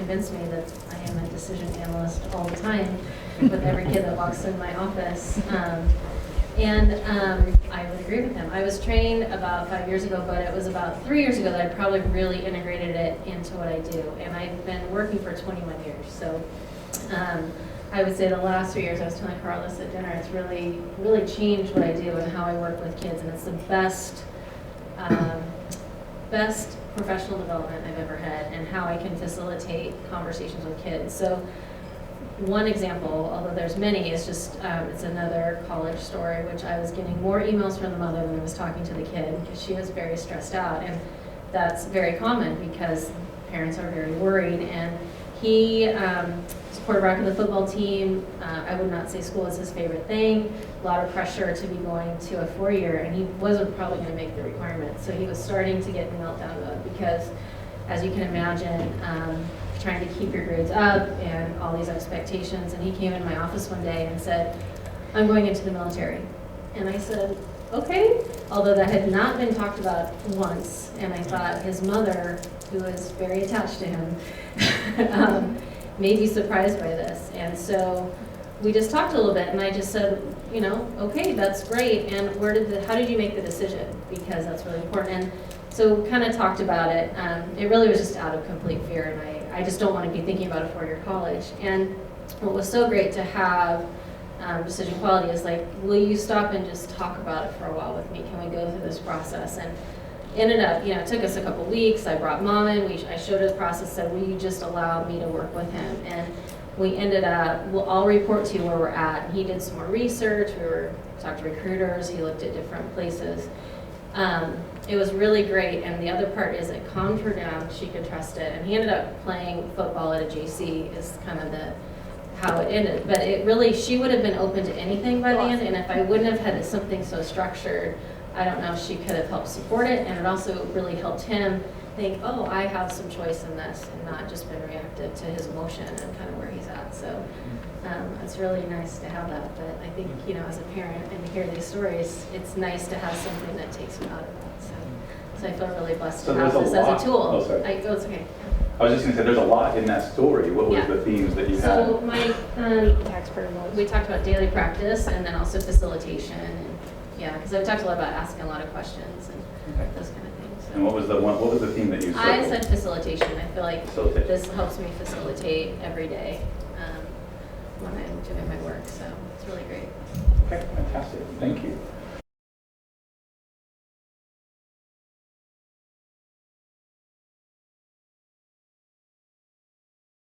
convinced me that I am a decision analyst all the time with every kid that walks in my office. I would agree with him. I was trained about 5 years ago, but it was about 3 years ago that I probably really integrated it into what I do. And I've been working for 21 years. So I would say the last 3 years, I was telling Carl this at dinner, it's really, really changed what I do and how I work with kids. And it's the best professional development I've ever had, and how I can facilitate conversations with kids. So one example, although there's many, is just, it's another college story, which I was getting more emails from the mother than I was talking to the kid, because she was very stressed out. And that's very common because parents are very worried. And he was quarterback of the football team. I would not say school is his favorite thing. A lot of pressure to be going to a 4-year, and he wasn't probably going to make the requirements. So he was starting to get in meltdown mode because, as you can imagine, trying to keep your grades up and all these expectations. And he came in my office one day and said, "I'm going into the military." And I said, "Okay," although that had not been talked about once. And I thought his mother, who is very attached to him, may be surprised by this. And so we just talked a little bit, and I just said, "Okay, that's great. And how did you make the decision? Because that's really important." And so we kind of talked about it. It really was just out of complete fear, and I just don't want to be thinking about a 4-year college. And what was so great to have Decision Quality is like, "Will you stop and just talk about it for a while with me? Can we go through this process?" And ended up, it took us a couple weeks. I brought Mom in. I showed her the process, said, "Will you just allow me to work with him?" And we ended up, I'll report to you where we're at. And he did some more research. Talked to recruiters. He looked at different places. It was really great, and the other part is it calmed her down. She could trust it, and he ended up playing football at a JC is kind of how it ended. But it really, she would have been open to anything by the end, and if I wouldn't have had something so structured, I don't know if she could have helped support it, and it also really helped him think, "Oh, I have some choice in this," and not just been reactive to his emotion and kind of where he's at. So it's really nice to have that. But I think, as a parent and to hear these stories, it's nice to have something that takes you out of that. So I feel really blessed to have this as a tool. Oh, sorry. It's okay. I was just going to say, there's a lot in that story. What was the themes that you had? So we talked about daily practice and then also facilitation. And because I talked a lot about asking a lot of questions and those kind of things. So. And what was the theme that you said? I said facilitation. I feel like this helps me facilitate every day when I'm doing my work. So it's really great. Okay, fantastic. Thank you.